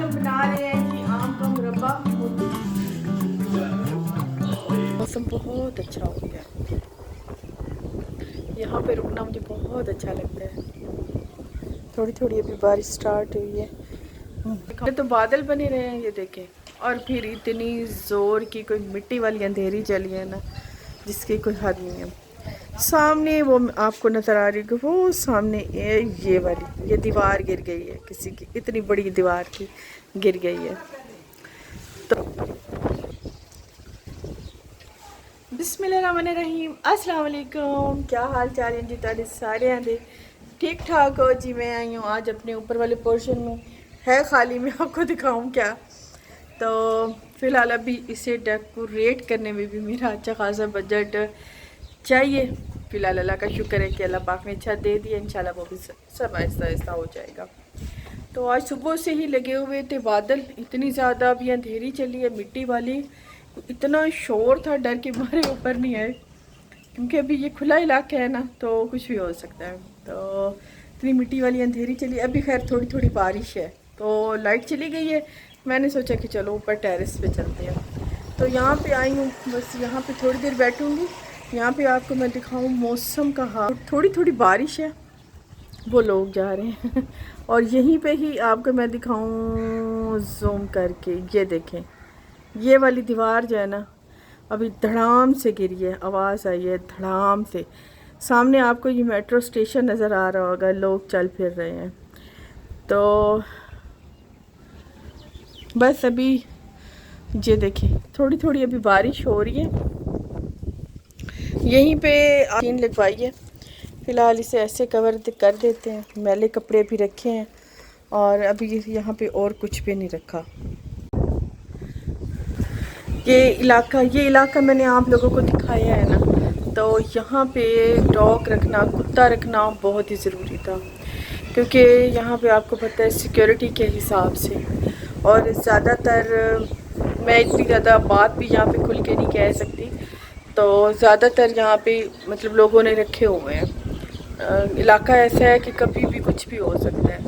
हम बना रहे हैं कि आम का मुरब्बा। मौसम बहुत अच्छा हो गया, यहाँ पे रुकना मुझे बहुत अच्छा लगता है। थोड़ी थोड़ी अभी बारिश स्टार्ट हुई है, तो बादल बने रहे हैं ये देखें, और फिर इतनी ज़ोर की कोई मिट्टी वाली अंधेरी चली है ना, जिसकी कोई हद नहीं है। सामने वो आपको नज़र आ रही है कि वो सामने ये वाली ये दीवार गिर गई है, किसी की इतनी बड़ी दीवार की गिर गई है। तो बिस्मिल्लाहिर्रहमानिर्रहीम, अस्सलाम वालेकुम। क्या हाल चाल है जी तारे सारे आंदे ठीक ठाक हो जी। मैं आई हूँ आज अपने ऊपर वाले पोर्शन में, है खाली, मैं आपको दिखाऊँ क्या। तो फ़िलहाल अभी इसे डेकोरेट करने में भी मेरा अच्छा खासा बजट चाहिए। फ़िलहाल अल्लाह का शुक्र है कि अल्लाह पाक ने छत दे दिया, इंशाल्लाह वो भी सब आहिस्ता आहिस्ता हो जाएगा। तो आज सुबह से ही लगे हुए थे बादल, इतनी ज़्यादा अभी अंधेरी चली है मिट्टी वाली, इतना शोर था, डर के मारे ऊपर नहीं आए, क्योंकि अभी ये खुला इलाका है ना, तो कुछ भी हो सकता है। तो इतनी मिट्टी वाली अंधेरी चली, अभी खैर थोड़ी थोड़ी बारिश है, तो लाइट चली गई है। मैंने सोचा कि चलो ऊपर टेरेस पे चलते हैं, तो यहाँ पे आई हूँ, बस यहाँ पे थोड़ी देर बैठूँगी। यहाँ पे आपको मैं दिखाऊँ मौसम का हाल, थोड़ी थोड़ी बारिश है, वो लोग जा रहे हैं और यहीं पे ही आपको मैं दिखाऊँ जूम करके, ये देखें, ये वाली दीवार जो है ना, अभी धड़ाम से गिरी है, आवाज़ आई है धड़ाम से। सामने आपको ये मेट्रो स्टेशन नज़र आ रहा होगा, लोग चल फिर रहे हैं। तो बस अभी ये देखें, थोड़ी थोड़ी अभी बारिश हो रही है। यहीं पे मशीन लगवाई है, फ़िलहाल इसे ऐसे कवर कर देते हैं। मैले कपड़े भी रखे हैं और अभी यहाँ पे और कुछ भी नहीं रखा। ये इलाका मैंने आप लोगों को दिखाया है ना, तो यहाँ पे डॉग रखना, कुत्ता रखना बहुत ही ज़रूरी था, क्योंकि यहाँ पे आपको पता है सिक्योरिटी के हिसाब से, और ज़्यादातर मैं इतनी ज़्यादा बात भी यहाँ पे खुल के नहीं कह सकती, तो ज़्यादातर यहाँ पे मतलब लोगों ने रखे हुए हैं। इलाका ऐसा है कि कभी भी कुछ भी हो सकता है।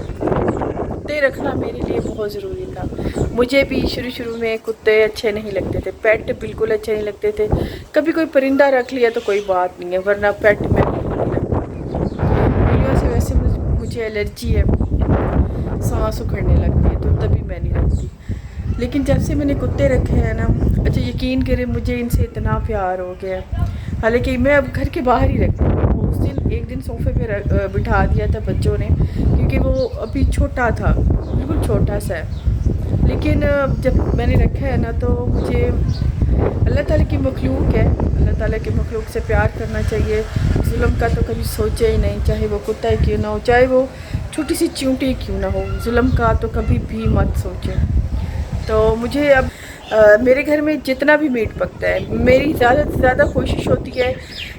कुत्ते रखना मेरे लिए बहुत ज़रूरी था। मुझे भी शुरू में कुत्ते अच्छे नहीं लगते थे, पेट बिल्कुल अच्छे नहीं लगते थे। कभी कोई परिंदा रख लिया तो कोई बात नहीं है, वरना पेट में नहीं लगती से। वैसे मुझे एलर्जी है, सांस उखड़ने लगती है, तो तभी मैं नहीं रखती। लेकिन जब से मैंने कुत्ते रखे हैं ना, अच्छा यकीन करें मुझे इनसे इतना प्यार हो गया। हालांकि मैं अब घर के बाहर ही रखती हूँ। उस दिन एक दिन सोफे पे बिठा दिया था बच्चों ने, क्योंकि वो अभी छोटा था, बिल्कुल छोटा सा है। लेकिन जब मैंने रखा है ना, तो मुझे अल्लाह ताला की मखलूक है, अल्लाह ताला की मखलूक से प्यार करना चाहिए। जुल्म का तो कभी सोचे ही नहीं, चाहे वो कुत्ता ही क्यों ना हो, चाहे वो छोटी सी चींटी क्यों ना हो, जुल्म का तो कभी भी मत सोचें। तो मुझे अब मेरे घर में जितना भी मीट पकता है, मेरी ज़्यादा से ज़्यादा कोशिश होती है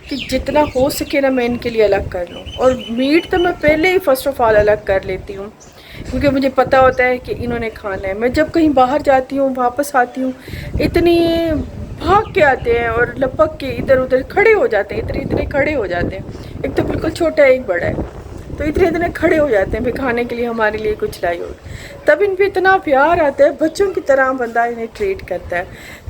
कि जितना हो सके ना मैं इनके लिए अलग कर लूँ। और मीट तो मैं पहले ही फ़र्स्ट ऑफ़ ऑल अलग कर लेती हूँ, क्योंकि मुझे पता होता है कि इन्होंने खाना है। मैं जब कहीं बाहर जाती हूँ, वापस आती हूँ, इतनी भाग के आते हैं और लपक के इधर उधर खड़े हो जाते हैं, इतने इतने खड़े हो जाते हैं। एक तो बिल्कुल छोटा है, एक बड़ा है, तो इतने इतने खड़े हो जाते हैं फिर खाने के लिए, हमारे लिए कुछ लाई हो, तब इन पे इतना प्यार आता है। बच्चों की तरह बंदा इन्हें ट्रीट करता है।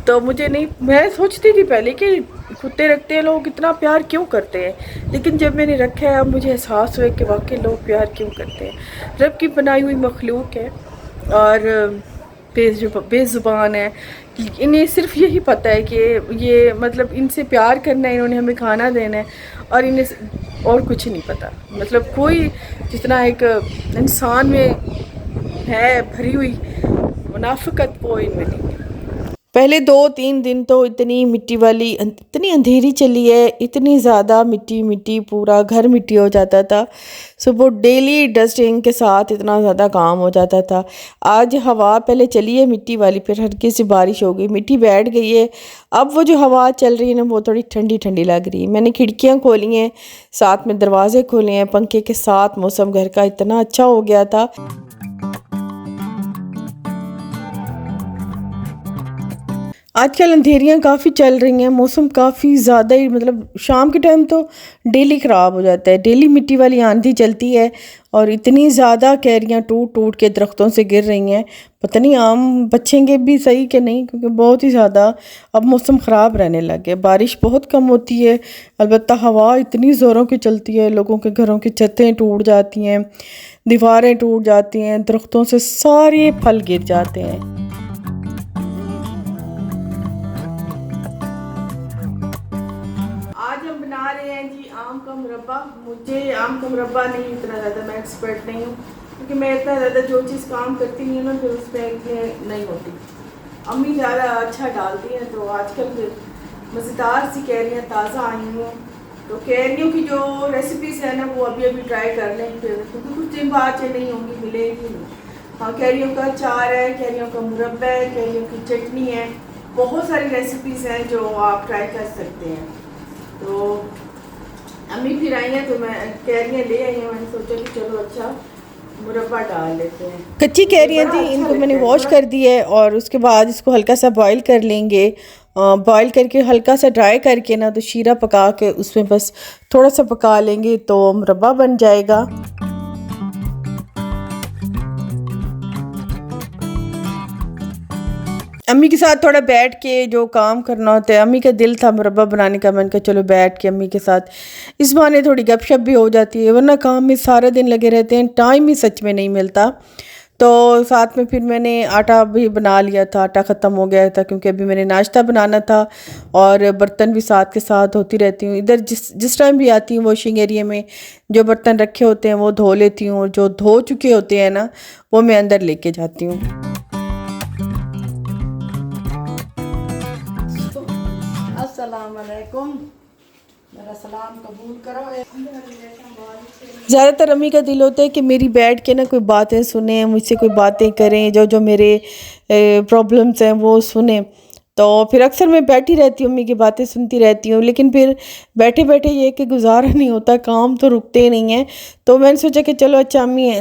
तो मुझे नहीं, मैं सोचती थी पहले कि कुत्ते रखते हैं लोग इतना प्यार क्यों करते हैं, लेकिन जब मैंने रखा है अब मुझे एहसास हुआ कि वाकई लोग प्यार क्यों करते हैं। रब की बनाई हुई मखलूक है और बेज़ुबान है। इन्हें सिर्फ यही पता है कि ये मतलब इनसे प्यार करना है, इन्होंने हमें खाना देना है, और इन्हें और कुछ नहीं पता। मतलब कोई जितना एक इंसान में है भरी हुई मुनाफिकत, वो इनमें नहीं है। पहले 2-3 दिन तो इतनी मिट्टी वाली, इतनी अंधेरी चली है, इतनी ज़्यादा मिट्टी मिट्टी, पूरा घर मिट्टी हो जाता था। सुबह डेली डस्टिंग के साथ इतना ज़्यादा काम हो जाता था। आज हवा पहले चली है मिट्टी वाली, फिर हल्की सी बारिश हो गई, मिट्टी बैठ गई है। अब वो जो हवा चल रही है ना, वो थोड़ी ठंडी ठंडी लग रही है। मैंने खिड़कियाँ खोली हैं, साथ में दरवाजे खोले हैं, पंखे के साथ मौसम घर का इतना अच्छा हो गया था। आजकल अंधेरियाँ काफ़ी चल रही हैं, मौसम काफ़ी ज़्यादा ही मतलब शाम के टाइम तो डेली ख़राब हो जाता है, डेली मिट्टी वाली आंधी चलती है और इतनी ज़्यादा कैरियाँ टूट टूट के दरख्तों से गिर रही हैं, पता नहीं आम बचेंगे भी सही कि नहीं, क्योंकि बहुत ही ज़्यादा अब मौसम ख़राब रहने लग गया। बारिश बहुत कम होती है, अलबत्ता हवा इतनी ज़ोरों की चलती है, लोगों के घरों की छतें टूट जाती हैं, दीवारें टूट जाती हैं, दरख्तों से सारे फल गिर जाते हैं। आज हम बना रहे हैं जी आम का मुरब्बा। मुझे आम का मुरब्बा नहीं इतना ज़्यादा, मैं एक्सपर्ट नहीं हूँ, क्योंकि मैं इतना ज़्यादा जो चीज़ काम करती नहीं हूँ ना फिर उस पर नहीं होती। अम्मी ज़्यादा अच्छा डालती हैं, तो आजकल मज़ेदार सी कैरियाँ ताज़ा आई हुई हैं, तो कैरियों की जो रेसिपीज़ है ना वो अभी अभी ट्राई कर लें फिर, क्योंकि कुछ दिन बाद से नहीं होंगी, मिलेगी नहीं। हाँ, कैरियों का अचार है, कैरियों का मुरब्बा है, कैरियों की चटनी है, बहुत सारी रेसिपीज़ हैं जो आप ट्राई कर सकते हैं। तो अम्मी फिर आई हैं तो मैं कैरियाँ ले आई हैं, मैंने सोचा कि चलो अच्छा मुरब्बा डाल लेते हैं। कच्ची कैरियाँ थी, इनको मैंने वॉश कर दी है और उसके बाद इसको हल्का सा बॉईल कर लेंगे। बॉईल करके हल्का सा ड्राई करके ना तो शीरा पका के उसमें बस थोड़ा सा पका लेंगे तो मुरब्बा बन जाएगा। अम्मी के साथ थोड़ा बैठ के जो काम करना होता है, अम्मी का दिल था मुरब्बा बनाने का, मैंने कहा चलो बैठ के अम्मी के साथ इस बहाने थोड़ी गपशप भी हो जाती है, वरना काम में सारा दिन लगे रहते हैं, टाइम ही सच में नहीं मिलता। तो साथ में फिर मैंने आटा भी बना लिया था, आटा ख़त्म हो गया था क्योंकि अभी मैंने नाश्ता बनाना था और बर्तन भी साथ के साथ होती रहती हूँ। इधर जिस टाइम भी आती हूँ वॉशिंग एरिया में जो बर्तन रखे होते हैं वो धो लेती हूँ, और जो धो चुके होते हैं ना वो मैं अंदर लेके जाती हूँ। अस्सलामुअलैकुम, मेरा सलाम कबूल करो। ज़्यादातर अम्मी का दिल होता है कि मेरी बैठ के ना कोई बातें सुने, मुझसे कोई बातें करें, जो जो मेरे प्रॉब्लम्स हैं वो सुने। तो फिर अक्सर मैं बैठी रहती हूँ, अम्मी की बातें सुनती रहती हूँ, लेकिन फिर बैठे बैठे ये कि गुजारा नहीं होता, काम तो रुकते ही नहीं हैं। तो मैंने सोचा कि चलो अच्छा अम्मी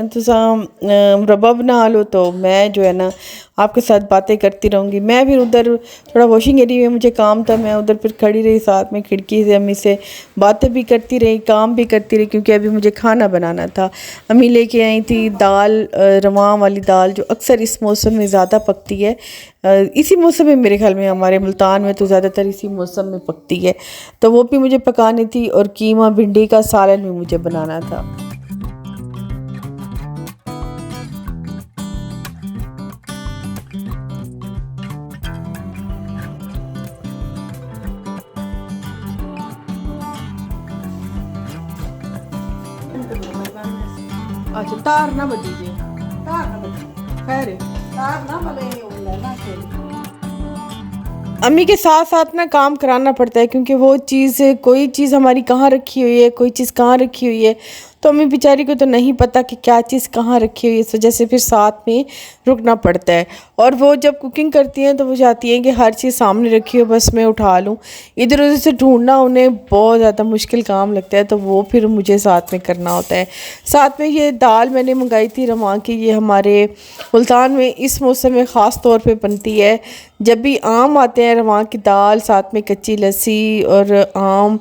मुरब्बा बना लो, तो मैं जो है ना आपके साथ बातें करती रहूँगी। मैं फिर उधर थोड़ा वॉशिंग एरिया में मुझे काम था, मैं उधर फिर खड़ी रही साथ में खिड़की से, अम्मी से बातें भी करती रही, काम भी करती रही, क्योंकि अभी मुझे खाना बनाना था। अम्मी लेके आई थी दाल, रवां वाली दाल जो अक्सर इस मौसम में ज़्यादा पकती है। इसी मौसम में मेरे ख्याल में, हमारे मुल्तान में तो ज़्यादातर इसी मौसम में पकती है, तो वो भी मुझे पकानी थी, और कीमा भिंडी का सालन भी मुझे बनाना था। अच्छा तार ना बदीजिए, तार ना बदीजिए, खैर तार ना बदले। अम्मी के साथ साथ ना काम कराना पड़ता है, क्योंकि वो चीज़, कोई चीज़ हमारी कहाँ रखी हुई है, कोई चीज़ कहाँ रखी हुई है, तो अम्मी बेचारी को तो नहीं पता कि क्या चीज़ कहाँ रखी हुई है, इस वजह से फिर साथ में रुकना पड़ता है। और वो जब कुकिंग करती हैं तो वो चाहती हैं कि हर चीज़ सामने रखी हो, बस मैं उठा लूँ, इधर उधर से ढूंढना उन्हें बहुत ज़्यादा मुश्किल काम लगता है, तो वो फिर मुझे साथ में करना होता है। साथ में ये दाल मैंने मंगाई थी रवां की, ये हमारे मुल्तान में इस मौसम में ख़ास तौर पे बनती है। जब भी आम आते हैं, रवां की दाल, साथ में कच्ची लस्सी और आम,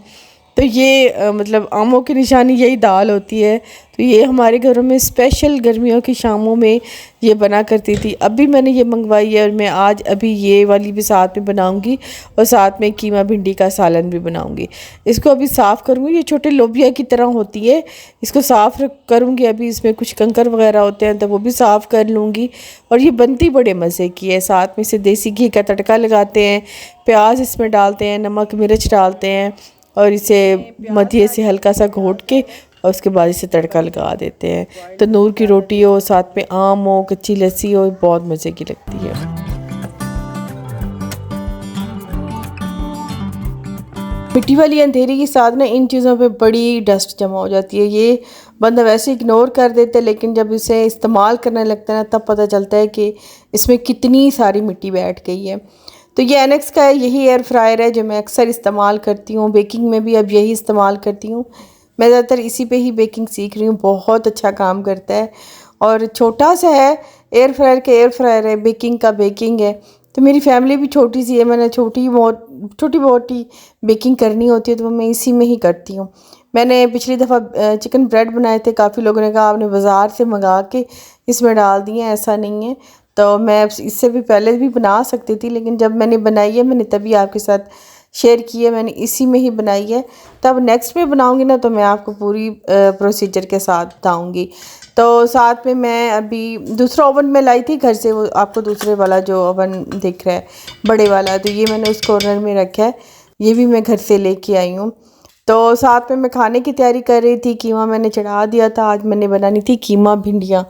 तो ये मतलब आमों की निशानी यही दाल होती है। तो ये हमारे घरों में स्पेशल गर्मियों की शामों में ये बना करती थी। अभी मैंने ये मंगवाई है और मैं आज अभी ये वाली भी साथ में बनाऊंगी, और साथ में कीमा भिंडी का सालन भी बनाऊंगी। इसको अभी साफ़ करूंगी, ये छोटे लोबिया की तरह होती है, इसको साफ़ करूंगी। अभी इसमें कुछ कंकर वगैरह होते हैं तो वो भी साफ़ कर लूँगी। और ये बनती बड़े मज़े की है, साथ में से देसी घी का तड़का लगाते हैं, प्याज इसमें डालते हैं, नमक मिर्च डालते हैं, और इसे मध्य से हल्का सा घोट के और उसके बाद इसे तड़का लगा देते हैं। तंदूर की रोटी हो, साथ में आम हो, कच्ची लस्सी हो, बहुत मज़े की लगती है। मिट्टी वाली अंधेरी के साथ ना इन चीज़ों पे बड़ी डस्ट जमा हो जाती है। ये बंदा वैसे इग्नोर कर देते हैं, लेकिन जब इसे इस्तेमाल करने लगता है ना तब पता चलता है कि इसमें कितनी सारी मिट्टी बैठ गई है। तो ये एनेक्स का यही एयर फ्रायर है जो मैं अक्सर इस्तेमाल करती हूँ, बेकिंग में भी अब यही इस्तेमाल करती हूँ। मैं ज़्यादातर इसी पे ही बेकिंग सीख रही हूँ, बहुत अच्छा काम करता है। और छोटा सा है, एयर फ्रायर के एयर फ्रायर है, बेकिंग का बेकिंग है, तो मेरी फैमिली भी छोटी सी है, मैंने छोटी बहुत ही बेकिंग करनी होती है तो मैं इसी में ही करती हूँ। मैंने पिछली दफ़ा चिकन ब्रेड बनाए थे, काफ़ी लोगों ने कहा आपने बाज़ार से मंगा के इसमें डाल दिए, ऐसा नहीं है। तो मैं इससे भी पहले भी बना सकती थी, लेकिन जब मैंने बनाई है मैंने तभी आपके साथ शेयर की है, मैंने इसी में ही बनाई है। तब नेक्स्ट में बनाऊंगी ना तो मैं आपको पूरी प्रोसीजर के साथ बताऊंगी। तो साथ में मैं अभी दूसरा ओवन में लाई थी घर से, वो आपको दूसरे वाला जो ओवन दिख रहा है बड़े वाला, तो ये मैंने उस कॉर्नर में रखा है, ये भी मैं घर से लेके आई हूँ। तो साथ में मैं खाने की तैयारी कर रही थी, कीमा मैंने चढ़ा दिया था। आज मैंने बनानी थी कीमा भिंडियाँ।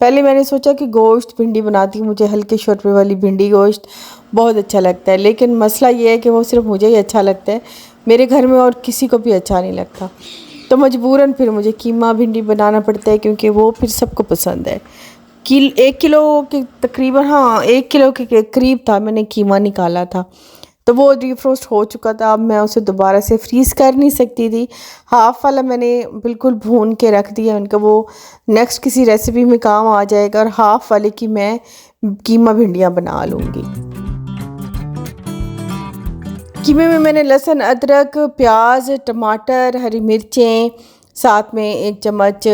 पहले मैंने सोचा कि गोश्त भिंडी बनाती हूँ, मुझे हल्के शोरबे वाली भिंडी गोश्त बहुत अच्छा लगता है, लेकिन मसला ये है कि वो सिर्फ मुझे ही अच्छा लगता है, मेरे घर में और किसी को भी अच्छा नहीं लगता। तो मजबूरन फिर मुझे कीमा भिंडी बनाना पड़ता है, क्योंकि वो फिर सबको पसंद है। 1 किलो के तकरीबन, हाँ 1 किलो के करीब था, मैंने कीमा निकाला था। तो वो डिफ्रोस्ट हो चुका था, अब मैं उसे दोबारा से फ्रीज़ कर नहीं सकती थी। हाफ़ वाला मैंने बिल्कुल भून के रख दिया, उनका वो नेक्स्ट किसी रेसिपी में काम आ जाएगा, और हाफ़ वाले की मैं कीमा भिंडियाँ बना लूँगी। कीमे में मैंने लहसुन, अदरक, प्याज, टमाटर, हरी मिर्चें, साथ में 1 चम्मच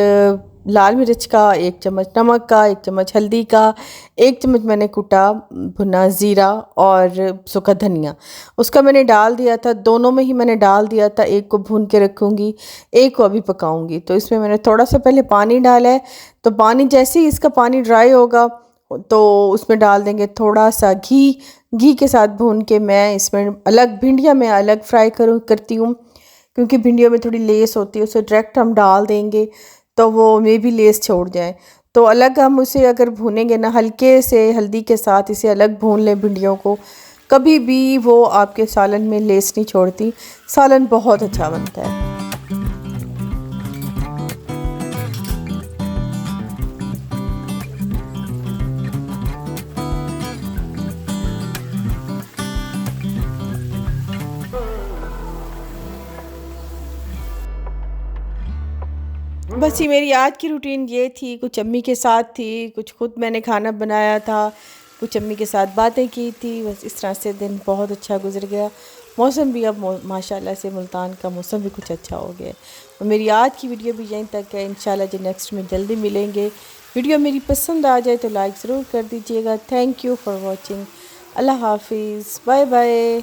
लाल मिर्च का, 1 चम्मच नमक का, 1 चम्मच हल्दी का, 1 चम्मच मैंने कुटा भुना ज़ीरा और सूखा धनिया, उसका मैंने डाल दिया था। दोनों में ही मैंने डाल दिया था, एक को भून के रखूँगी, एक को अभी पकाऊँगी। तो इसमें मैंने थोड़ा सा पहले पानी डाला है, तो पानी जैसे ही इसका पानी ड्राई होगा तो उसमें डाल देंगे थोड़ा सा घी। घी के साथ भून के मैं इसमें अलग भिंडियाँ मैं अलग फ्राई करती हूँ, क्योंकि भिंडियों में थोड़ी लेस होती है, उसे डायरेक्ट हम डाल देंगे तो वो मे भी लेस छोड़ जाए। तो अलग हम उसे अगर भूनेंगे ना, हल्के से हल्दी के साथ इसे अलग भून लें भिंडियों को, कभी भी वो आपके सालन में लेस नहीं छोड़ती, सालन बहुत अच्छा बनता है। बस ये मेरी आज की रूटीन ये थी, कुछ अम्मी के साथ थी, कुछ खुद मैंने खाना बनाया था, कुछ अम्मी के साथ बातें की थी। बस इस तरह से दिन बहुत अच्छा गुजर गया। मौसम भी अब माशाल्लाह से मुल्तान का मौसम भी कुछ अच्छा हो गया। और मेरी आज की वीडियो भी यहीं तक है, इंशाल्लाह जो नेक्स्ट में जल्दी मिलेंगे। वीडियो मेरी पसंद आ जाए तो लाइक ज़रूर कर दीजिएगा। Thank you for watching. Allah हाफिज़, बाय बाय।